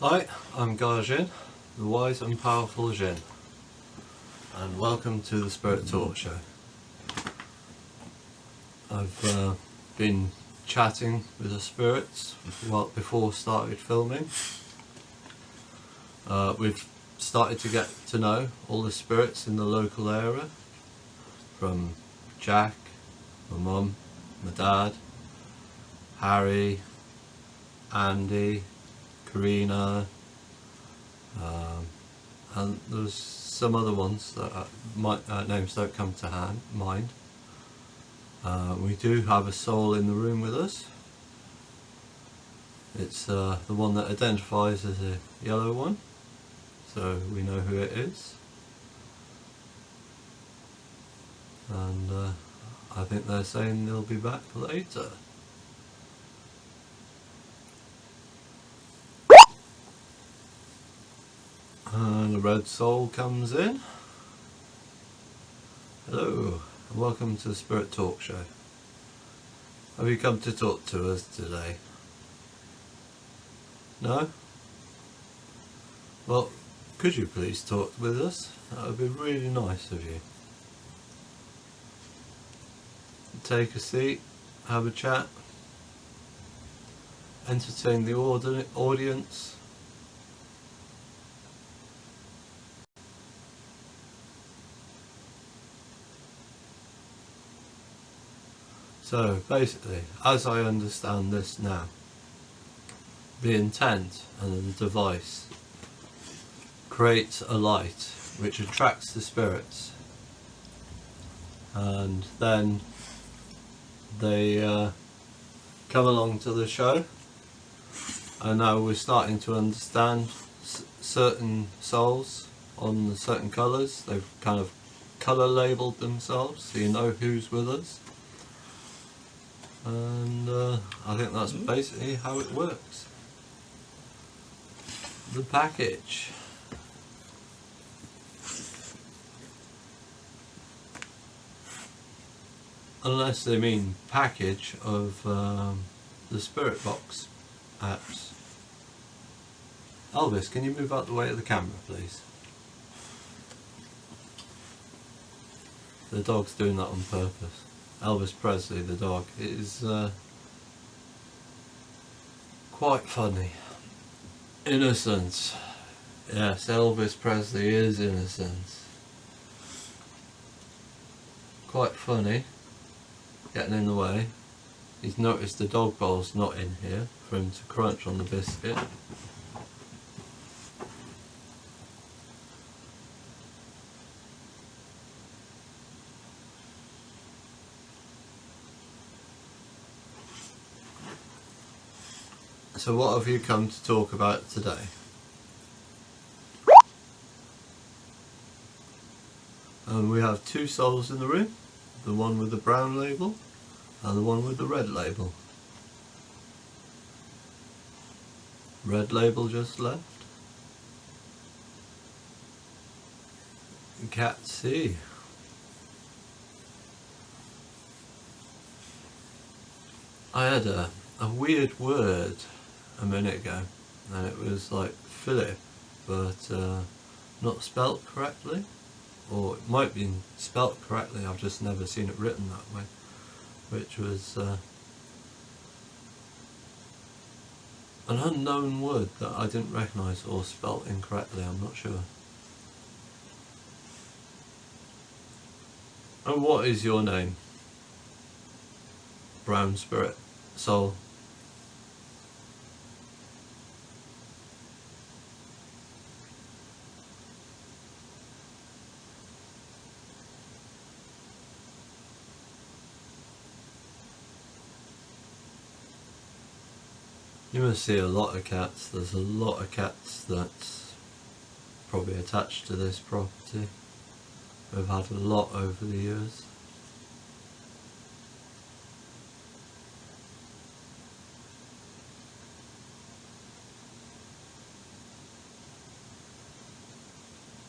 Hi, I'm Garjin, the wise and powerful Jin, and welcome to the Spirit Talk Show. I've been chatting with the spirits before started filming. We've started to get to know all the spirits in the local area, from Jack, my mum, my dad, Harry, Andy, Karina, and there's some other ones that names don't come to mind. We do have a soul in the room with us. It's the one that identifies as a yellow one, so we know who it is. And I think they're saying they'll be back later. And the red soul comes in. Hello, and welcome to the Spirit Talk Show. Have you come to talk to us today? No? Well, could you please talk with us? That would be really nice of you. Take a seat, have a chat, entertain the audience. So basically, as I understand this now, the intent and the device creates a light which attracts the spirits, and then they come along to the show, and now we're starting to understand certain souls on certain colours. They've kind of colour labelled themselves so you know who's with us. And I think that's basically how it works. The package. Unless they mean package of the Spirit Box apps. Elvis, can you move out the way of the camera, please? The dog's doing that on purpose. Elvis Presley, the dog, is quite funny. Innocent. Yes, Elvis Presley is innocent. Quite funny. Getting in the way. He's noticed the dog bowl's not in here for him to crunch on the biscuit. So what have you come to talk about today? We have two souls in the room, the one with the brown label and the one with the red label. Red label just left. Cat C. I had a weird word a minute ago, and it was like Phillip, but not spelt correctly, or it might be spelt correctly, I've just never seen it written that way, which was an unknown word that I didn't recognise or spelt incorrectly, I'm not sure. And what is your name? Brown Spirit Soul. You must see a lot of cats. There's a lot of cats that's probably attached to this property. We've had a lot over the years.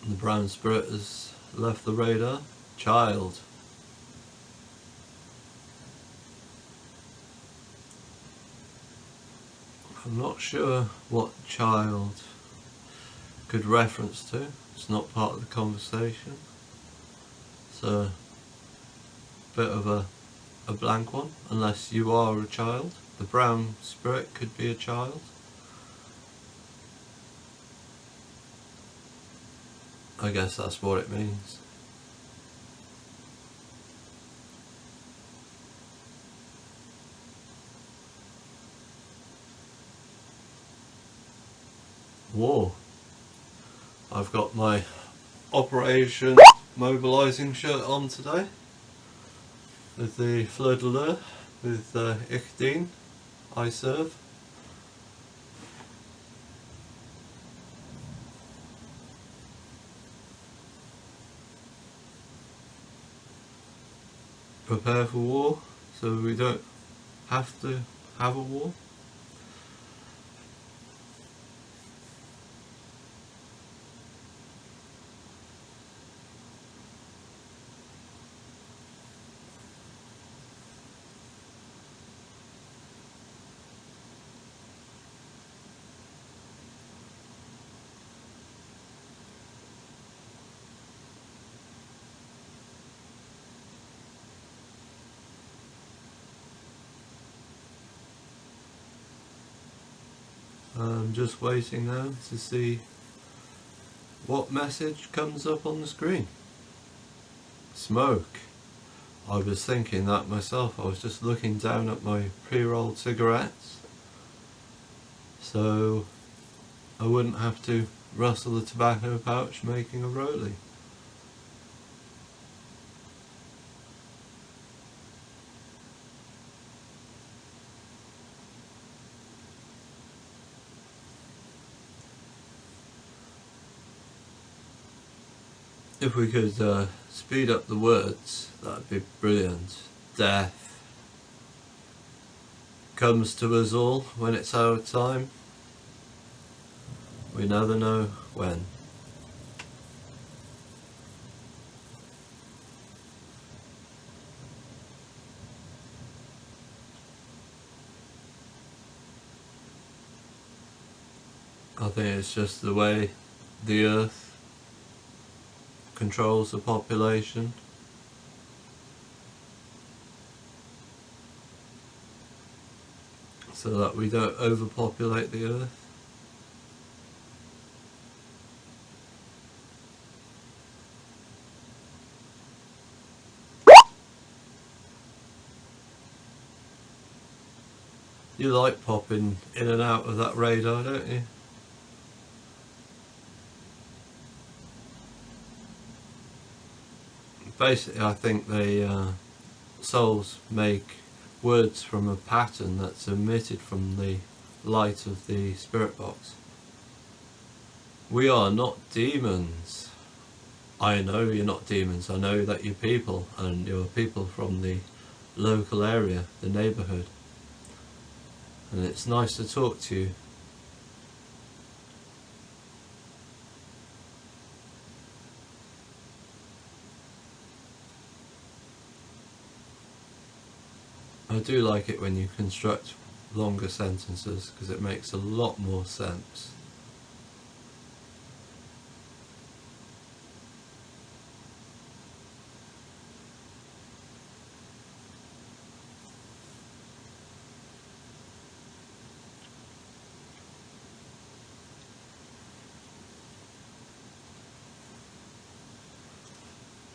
The brown spirit has left the radar. Child. I'm not sure what child could reference to. It's not part of the conversation. It's a bit of a blank one, unless you are a child. The brown spirit could be a child. I guess that's what it means. War. I've got my Operation Mobilising shirt on today with the fleur de lis with Ichdine I serve. Prepare for war so we don't have to have a war. I'm just waiting now to see what message comes up on the screen. Smoke. I was thinking that myself. I was just looking down at my pre-rolled cigarettes so I wouldn't have to rustle the tobacco pouch making a rollie. If we could speed up the words, that'd be brilliant. Death comes to us all when it's our time. We never know when. I think it's just the way the earth controls the population. So that we don't overpopulate the earth. You like popping in and out of that radar, don't you? Basically, I think souls make words from a pattern that's emitted from the light of the spirit box. We are not demons. I know you're not demons. I know that you're people, and you're people from the local area, the neighbourhood. And it's nice to talk to you. I do like it when you construct longer sentences because it makes a lot more sense.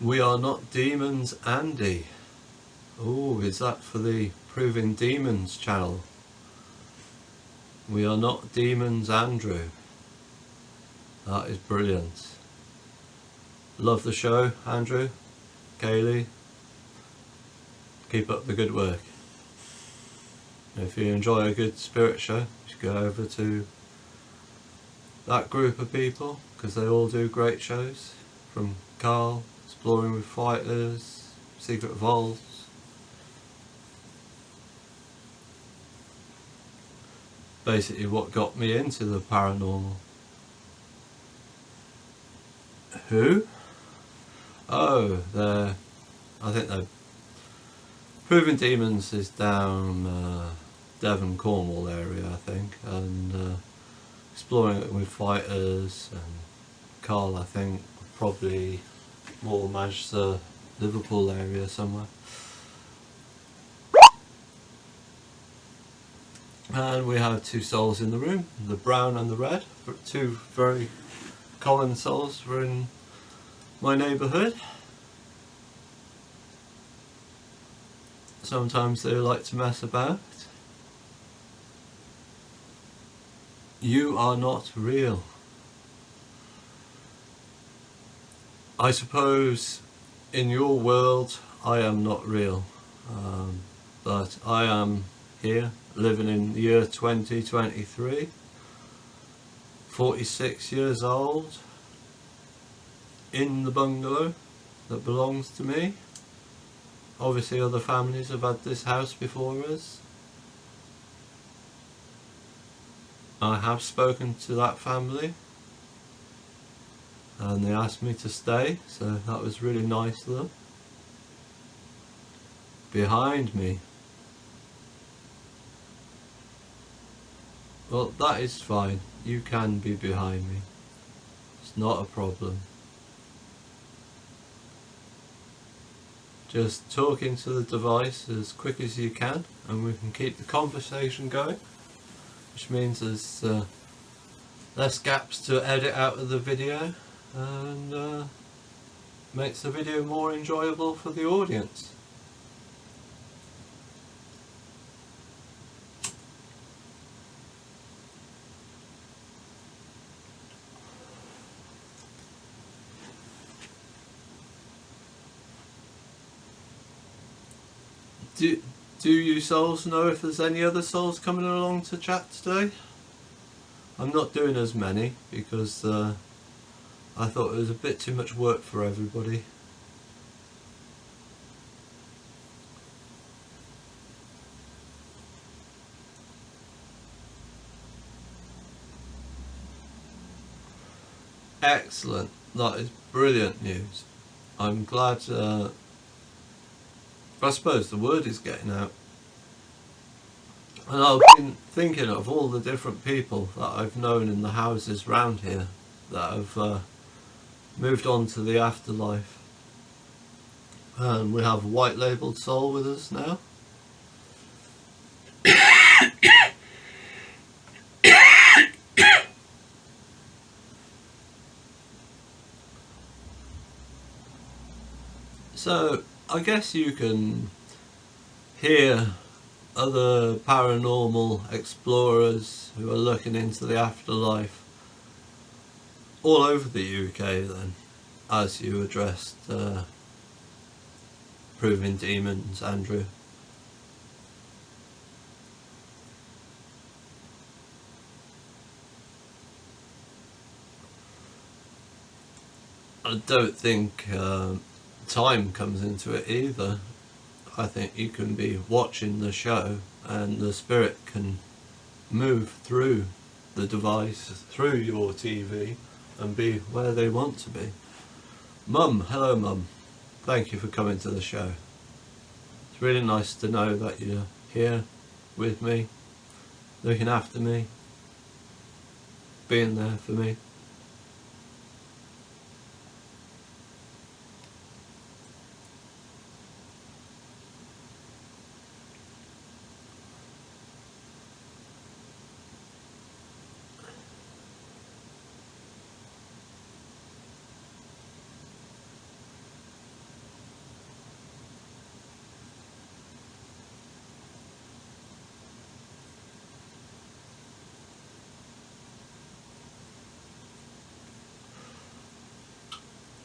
We are not demons, Andy. Oh, is that for the Proving Demons channel? We are not demons, Andrew. That is brilliant. Love the show, Andrew, Kaylee. Keep up the good work. If you enjoy a good spirit show, you should go over to that group of people because they all do great shows. From Carl, Exploring with Fighters, Secret Vaults. Basically what got me into the paranormal. Who? Oh, I think they're Proving Demons is down Devon, Cornwall area, I think, and exploring it with fighters. And Carl, I think, probably more Manchester, Liverpool area somewhere. And we have two souls in the room, the brown and the red, two very common souls for in my neighbourhood. Sometimes they like to mess about. You are not real. I suppose in your world I am not real, but I am here living in the year 2023, 46 years old, in the bungalow that belongs to me. Obviously other families have had this house before us. I have spoken to that family and they asked me to stay, so that was really nice of them. Behind me, well, that is fine, you can be behind me, it's not a problem. Just talk into the device as quick as you can and we can keep the conversation going, which means there's less gaps to edit out of the video and makes the video more enjoyable for the audience. Do you souls know if there's any other souls coming along to chat today? I'm not doing as many because I thought it was a bit too much work for everybody. Excellent, that is brilliant news. I'm glad, I suppose the word is getting out. And I've been thinking of all the different people that I've known in the houses round here that have moved on to the afterlife. And we have a white labelled soul with us now. So I guess you can hear other paranormal explorers who are looking into the afterlife all over the UK then, as you addressed Proving Demons, Andrew. I don't think time comes into it either. I think you can be watching the show and the spirit can move through the device, through your TV, and be where they want to be. Mum, hello Mum, thank you for coming to the show. It's really nice to know that you're here with me, looking after me, being there for me.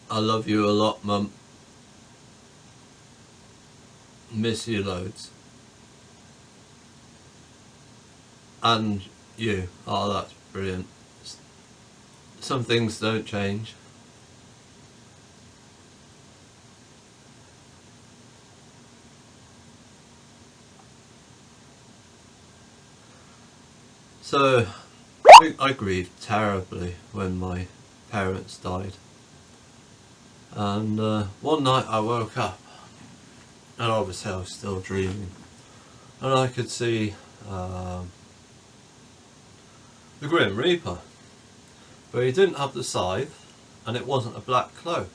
I love you a lot, Mum. Miss you loads. And you. Oh, that's brilliant. Some things don't change. So, I grieved terribly when my parents died. And one night I woke up, and obviously I was still dreaming, and I could see the Grim Reaper, but he didn't have the scythe, and it wasn't a black cloak.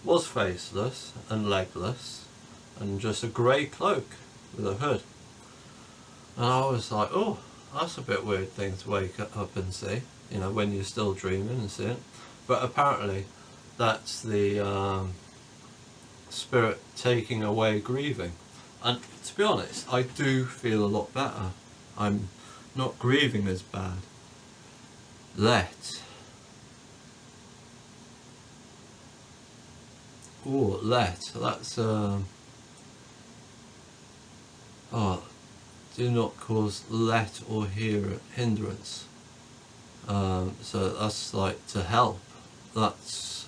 It was faceless and legless, and just a grey cloak with a hood. And I was like, oh, that's a bit weird thing to wake up and see, you know, when you're still dreaming and see it. But apparently that's the spirit taking away grieving. And to be honest, I do feel a lot better. I'm not grieving as bad. Let. Oh, let. That's oh, do not cause let or hindrance. So that's like to help. That's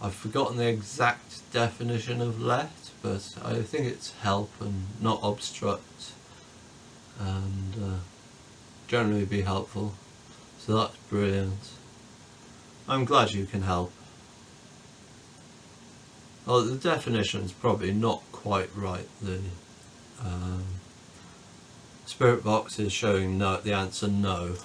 I've forgotten the exact definition of let, but I think it's help and not obstruct, and generally be helpful. So that's brilliant. I'm glad you can help. Well, the definition's probably not quite right. The spirit box is showing no, the answer no.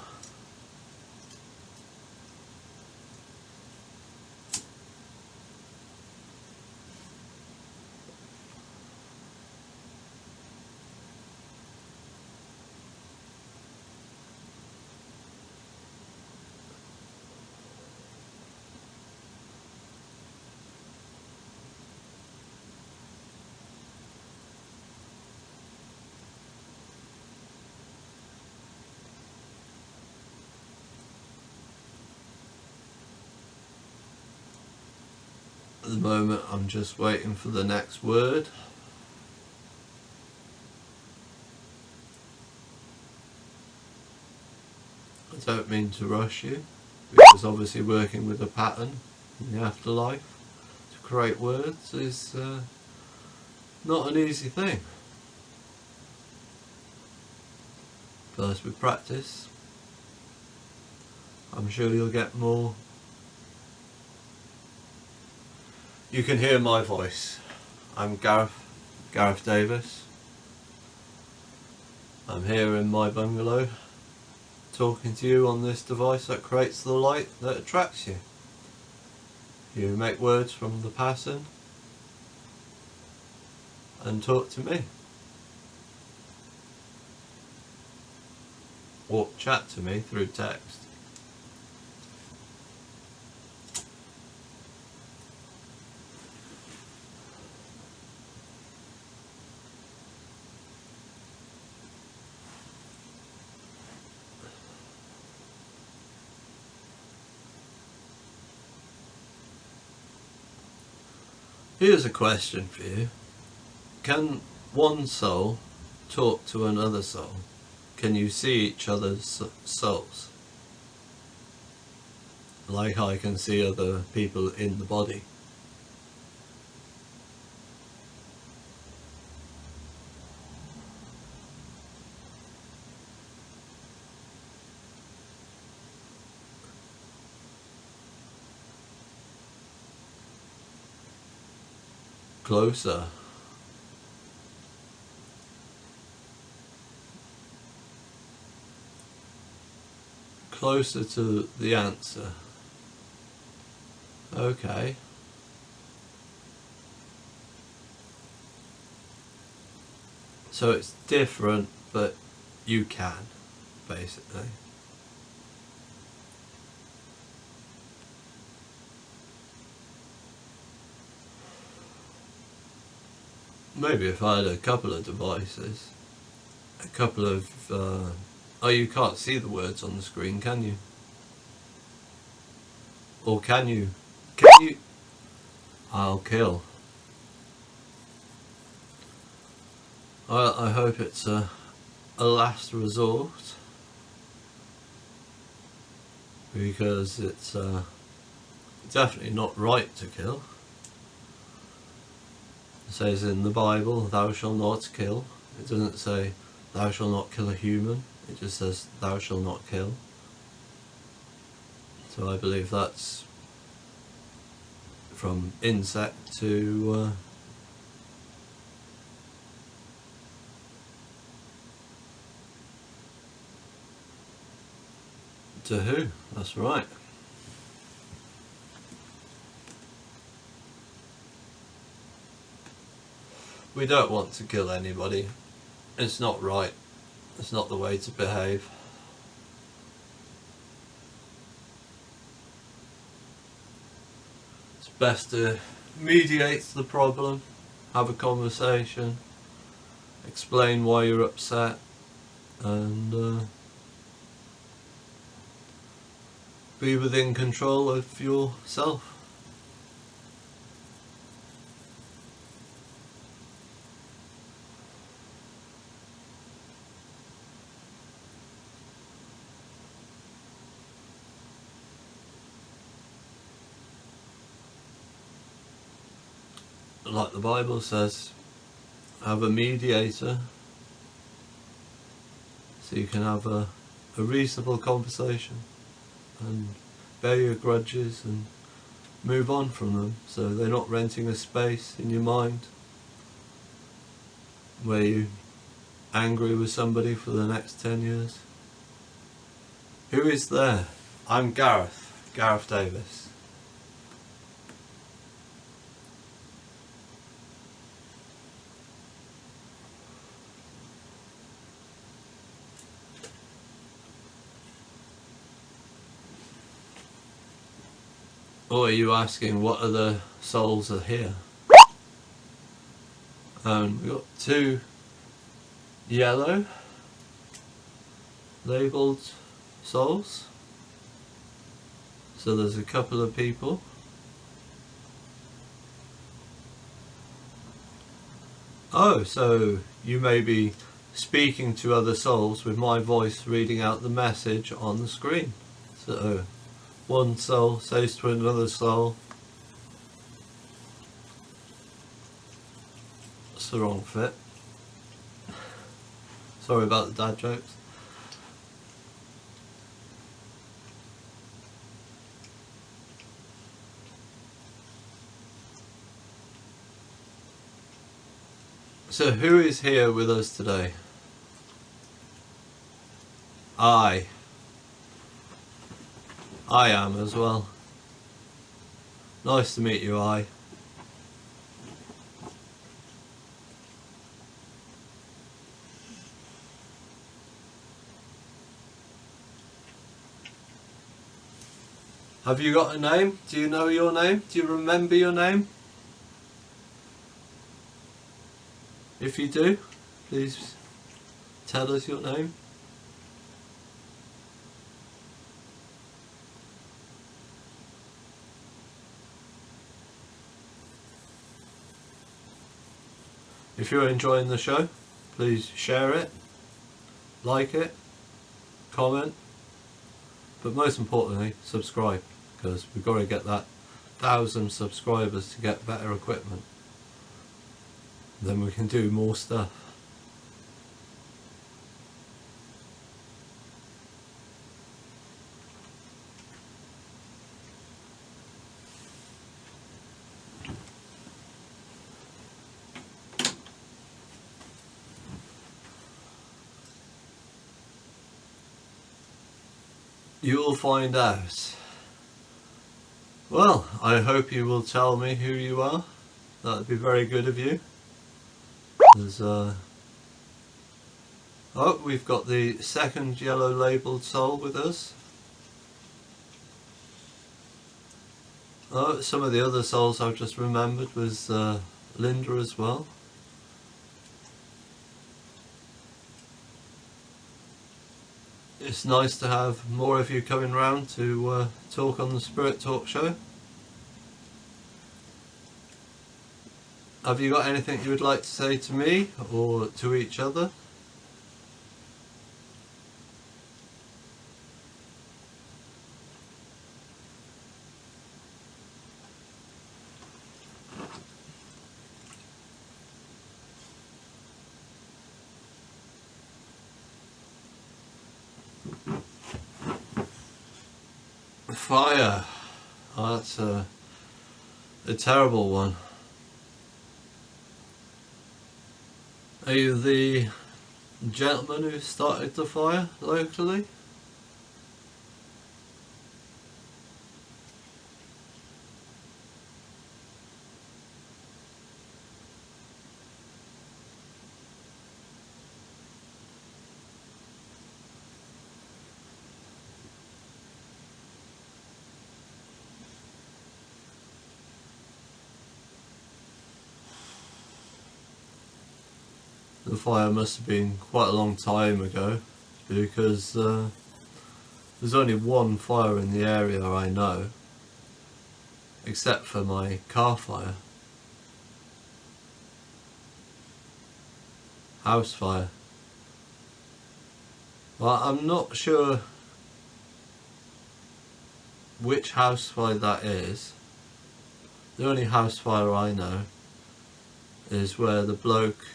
At the moment I'm just waiting for the next word. I don't mean to rush you, because obviously working with a pattern in the afterlife to create words is not an easy thing. But as we practice, I'm sure you'll get more. You can hear my voice. I'm Gareth Davis. I'm here in my bungalow, talking to you on this device that creates the light that attracts you. You make words from the pattern and talk to me. Or chat to me through text. Here's a question for you. Can one soul talk to another soul? Can you see each other's souls? Like I can see other people in the body. Closer. Closer to the answer. Okay. So it's different, but you can, basically. Maybe if I had a couple of devices, a couple of, oh, you can't see the words on the screen, can you? Or can you? Can you? I'll kill. I hope it's a last resort, because it's definitely not right to kill. It says in the Bible, thou shalt not kill. It doesn't say thou shalt not kill a human, it just says thou shalt not kill. So I believe that's from insect to To who? That's right. We don't want to kill anybody. It's not right. It's not the way to behave. It's best to mediate the problem, have a conversation, explain why you're upset, and be within control of yourself. Like the Bible says, have a mediator so you can have a reasonable conversation and bear your grudges and move on from them, so they're not renting a space in your mind where you're angry with somebody for the next 10 years. Who is there? I'm Gareth Davis. Or are you asking what other souls are here? We've got 2 yellow labelled souls. So there's a couple of people. Oh, so you may be speaking to other souls with my voice reading out the message on the screen. So one soul says to another soul, that's the wrong fit. Sorry about the dad jokes. So who is here with us today? I am as well. Nice to meet you, I. Have you got a name? Do you know your name? Do you remember your name? If you do, please tell us your name. If you're enjoying the show, please share it, like it, comment, but most importantly, subscribe, because we've got to get that 1,000 subscribers to get better equipment. Then we can do more stuff. You'll find out. Well, I hope you will tell me who you are. That would be very good of you. There's oh, we've got the second yellow labelled soul with us. Oh, some of the other souls I've just remembered was Linda as well. It's nice to have more of you coming round to talk on the Spirit Talk show. Have you got anything you would like to say to me or to each other? Fire. Oh, that's a terrible one. Are you the gentleman who started the fire locally? The fire must have been quite a long time ago, because there's only one fire in the area I know, except for my car fire. House fire. Well, I'm not sure which house fire that is. The only house fire I know is where the bloke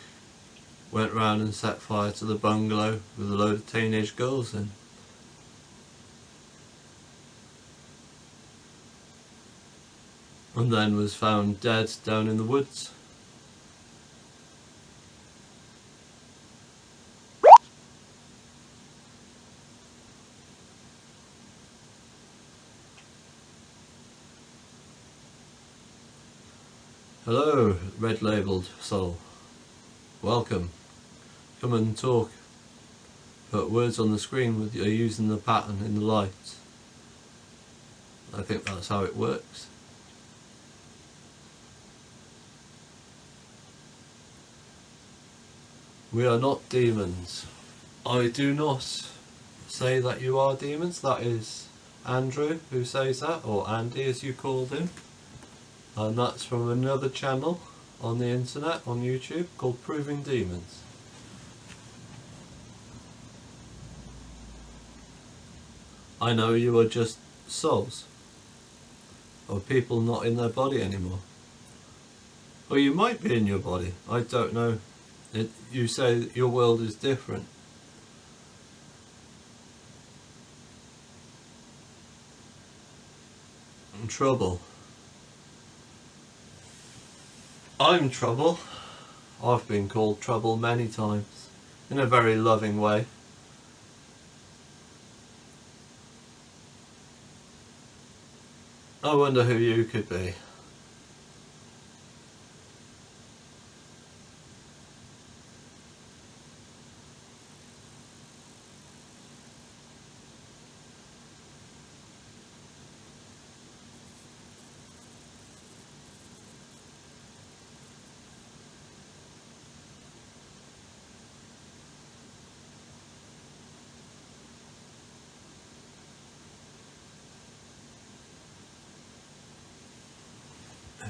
went round and set fire to the bungalow with a load of teenage girls in. And then was found dead down in the woods. Hello, red labelled soul. Welcome. Come and talk. Put words on the screen with you using the pattern in the light. I think that's how it works. We are not demons. I do not say that you are demons. That is Andrew who says that, or Andy as you called him. And that's from another channel on the internet, on YouTube, called Proving Demons. I know you are just souls, or people not in their body anymore. Or you might be in your body, I don't know. You say that your world is different. And trouble. I'm trouble. I've been called trouble many times, in a very loving way. I wonder who you could be.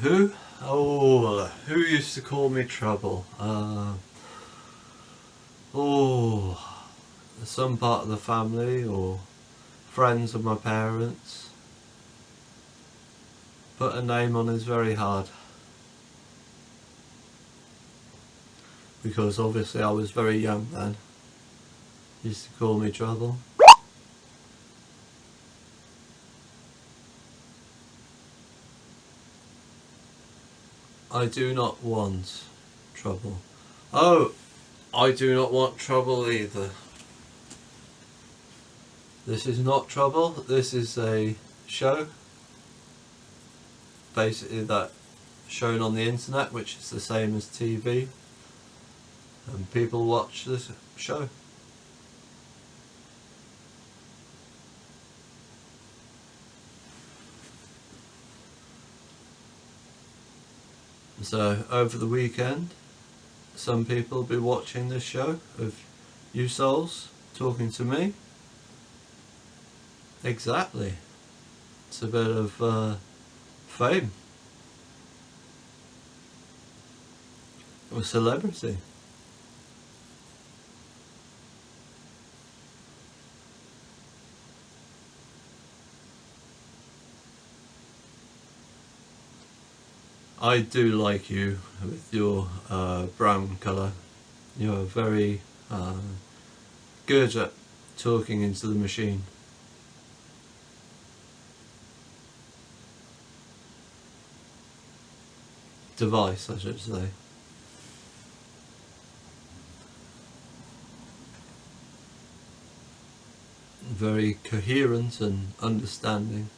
Who? Oh, who used to call me trouble? Some part of the family or friends of my parents. Put a name on is very hard. Because obviously I was very young then. Used to call me trouble. I do not want trouble. Oh, I do not want trouble either. This is not trouble, this is a show. Basically that shown on the internet, which is the same as TV. And people watch this show. So over the weekend, some people will be watching this show of you souls talking to me. Exactly. It's a bit of fame. Or celebrity. I do like you with your brown colour. You're very good at talking into the machine. Device, I should say. Very coherent and understanding.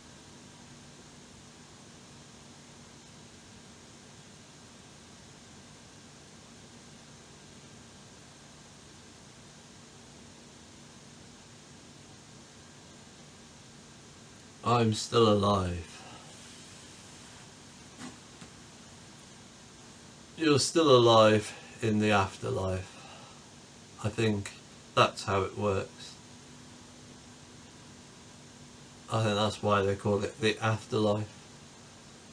I'm still alive. You're still alive in the afterlife. I think that's how it works. I think that's why they call it the afterlife.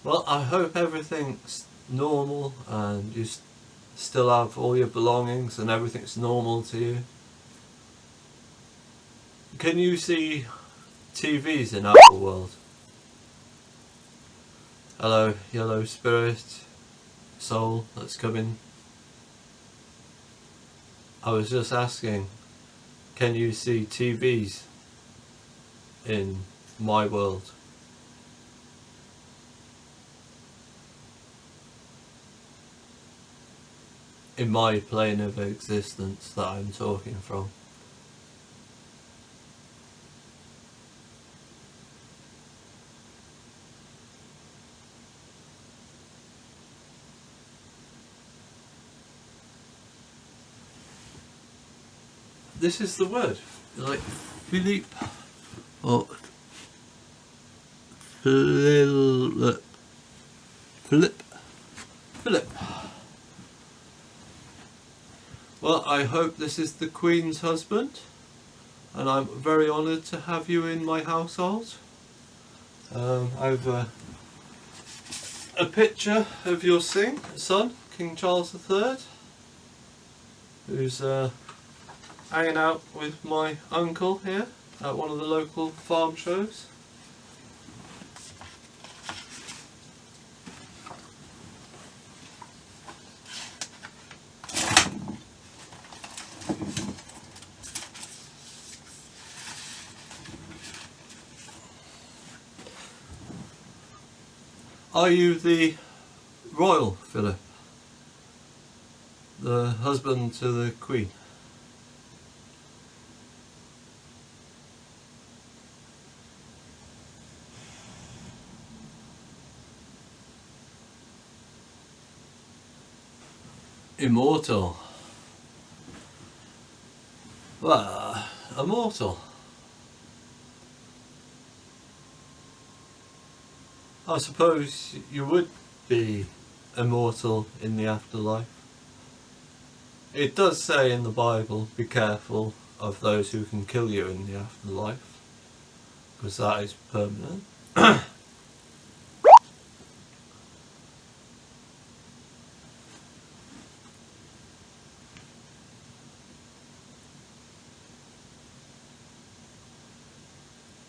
Well, I hope everything's normal and you still have all your belongings and everything's normal to you. Can you see TVs in our world? Hello, yellow spirit, soul that's coming. I was just asking, can you see TVs in my world? In my plane of existence that I'm talking from. This is the word, like Phillip or Phillip. Phillip. Well, I hope this is the Queen's husband, and I'm very honoured to have you in my household. I've a picture of your son, King Charles III, who's hanging out with my uncle here at one of the local farm shows. Are you the royal Philip? The husband to the Queen? Immortal. Well, immortal. I suppose you would be immortal in the afterlife. It does say in the Bible, be careful of those who can kill you in the afterlife, because that is permanent.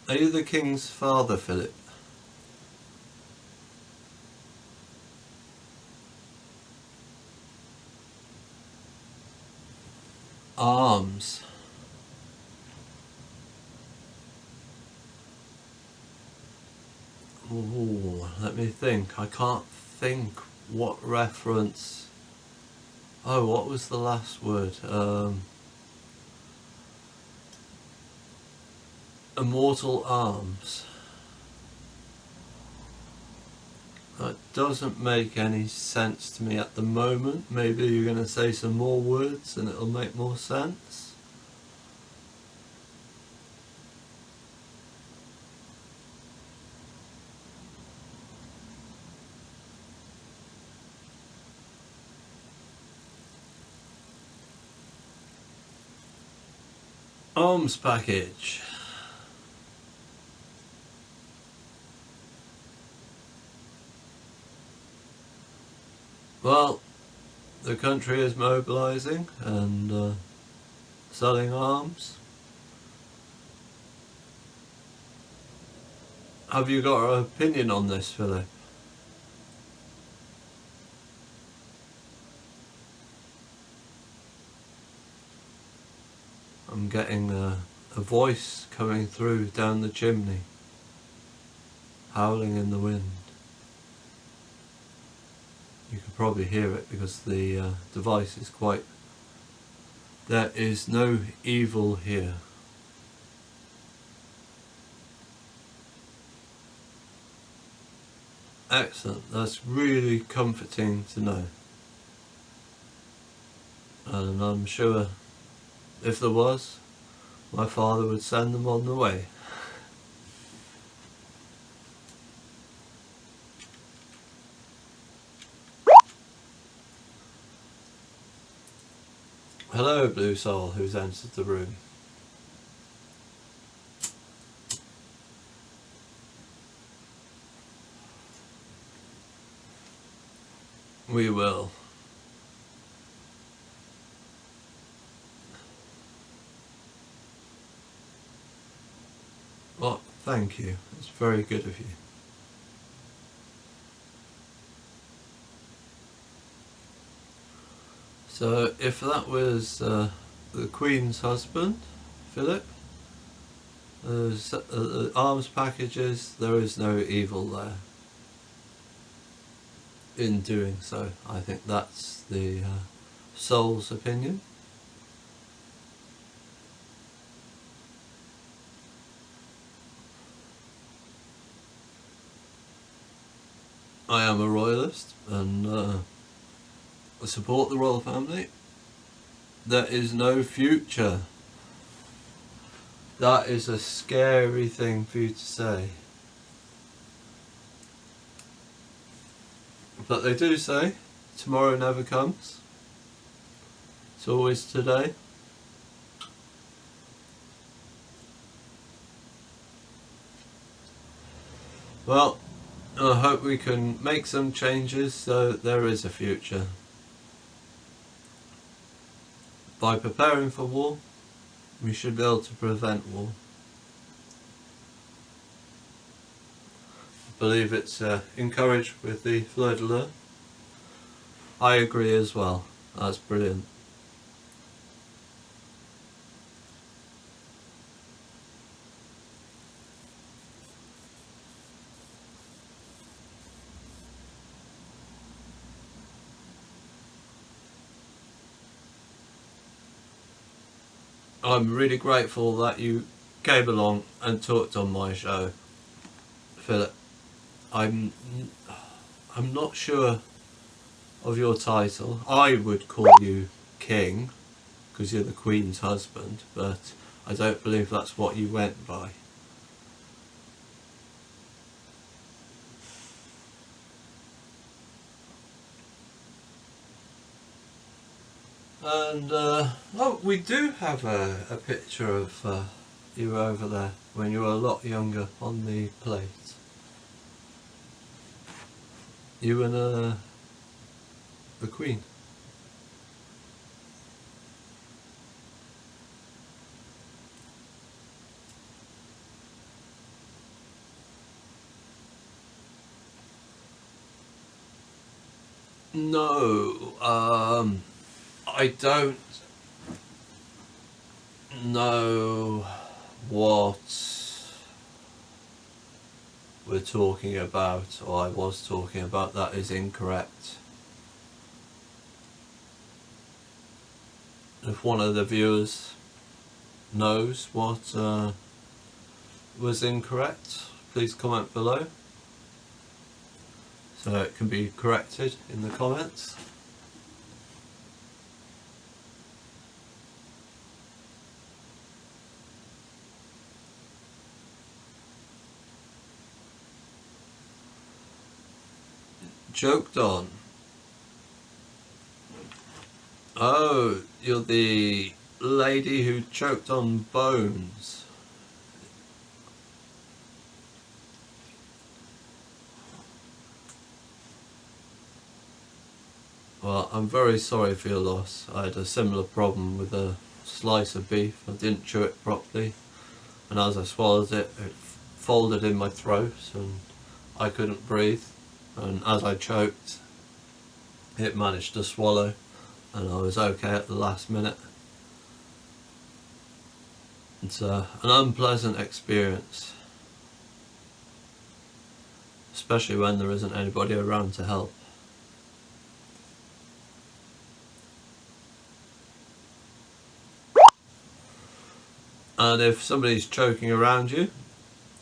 Are you the king's father, Philip? Arms. Ooh, let me think. I can't think what reference. Oh, what was the last word? Immortal arms. That doesn't make any sense to me at the moment. Maybe you're going to say some more words and it'll make more sense. Arms package. Well, the country is mobilising and selling arms. Have you got an opinion on this, Philip? I'm getting a voice coming through down the chimney, howling in the wind. You can probably hear it because the device is quite... There is no evil here. Excellent, that's really comforting to know. And I'm sure if there was, my father would send them on the way. Hello, Blue Soul, who's entered the room. We will. Well, thank you. It's very good of you. So, if that was the Queen's husband, Philip, arms packages, there is no evil there in doing so. I think that's the soul's opinion. I am a royalist and support the royal family. There is no future. That is a scary thing for you to say. But they do say, tomorrow never comes. It's always today. Well, I hope we can make some changes so there is a future. By preparing for war, we should be able to prevent war. I believe it's encouraged with the fleur de lis. I agree as well. That's brilliant. I'm really grateful that you came along and talked on my show, Philip. I'm not sure of your title. I would call you King because you're the Queen's husband, but I don't believe that's what you went by. And oh, we do have a picture of you over there when you were a lot younger on the plate. You and the Queen. No, I don't know what we're talking about, or I was talking about. That is incorrect. If one of the viewers knows what was incorrect, please comment below so it can be corrected in the comments. Joked on. Oh, you're the lady who choked on bones. Well, I'm very sorry for your loss. I had a similar problem with a slice of beef. I didn't chew it properly, and as I swallowed it, it folded in my throat and I couldn't breathe. And as I choked, it managed to swallow, and I was okay at the last minute. It's an unpleasant experience, especially when there isn't anybody around to help. And if somebody's choking around you,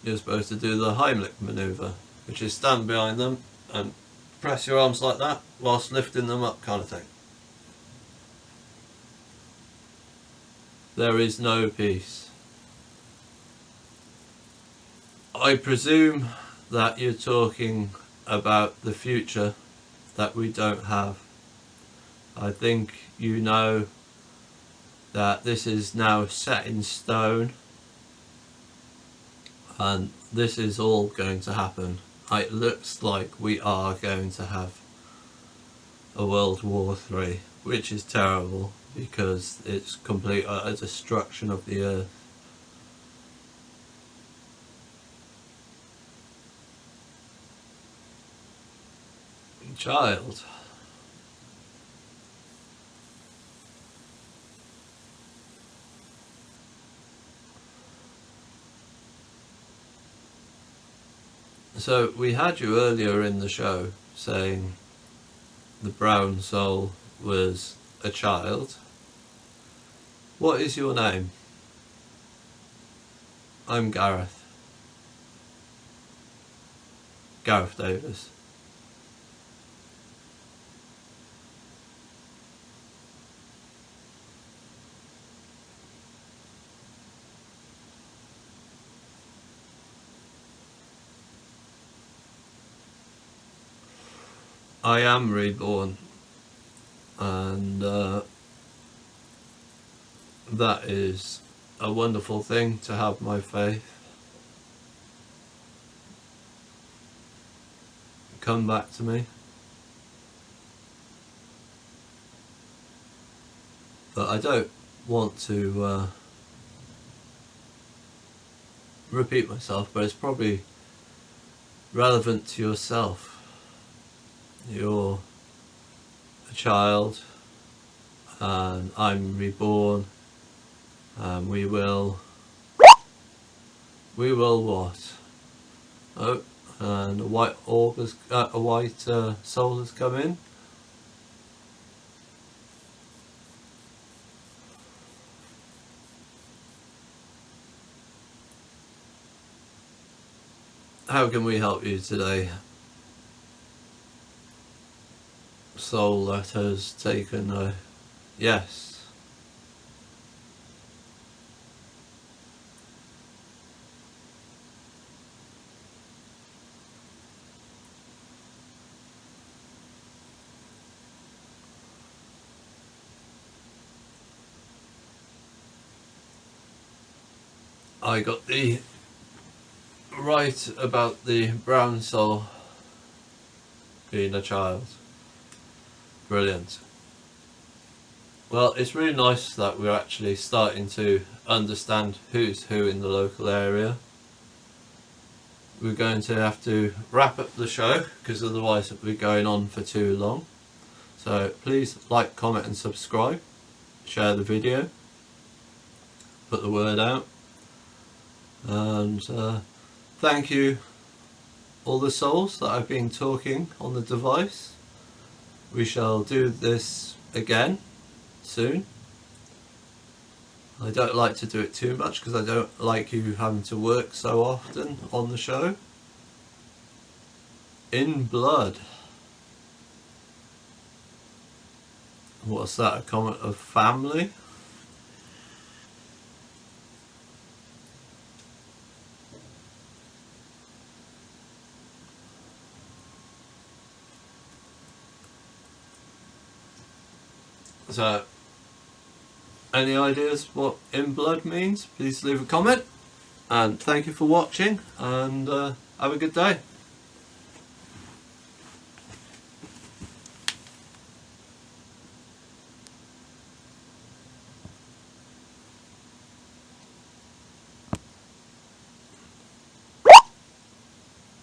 you're supposed to do the Heimlich manoeuvre, which is stand behind them and press your arms like that whilst lifting them up, kind of thing. There is no peace. I presume that you're talking about the future that we don't have. I think you know that this is now set in stone and this is all going to happen. It looks like we are going to have a World War III, which is terrible because it's complete utter destruction of the earth. Child. So we had you earlier in the show saying the brown soul was a child. What is your name? I'm Gareth. Gareth Davis. I am reborn, and that is a wonderful thing to have my faith come back to me. But I don't want to repeat myself, but it's probably relevant to yourself. You're a child and I'm reborn, and we will what? Oh, and a white orb has, a white soul has come in. How can we help you today? Soul that has taken a yes. I got the right about the brown soul being a child. Brilliant. Well, it's really nice that we're actually starting to understand who's who in the local area. We're going to have to wrap up the show because otherwise it'll be going on for too long. So please like, comment and subscribe. Share the video. Put the word out. And thank you all the souls that I've been talking on the device. We shall do this again soon. I don't like to do it too much because I don't like you having to work so often on the show. In blood. What's that, a comment of family? So, any ideas what in blood means? Please leave a comment. And thank you for watching, and have a good day.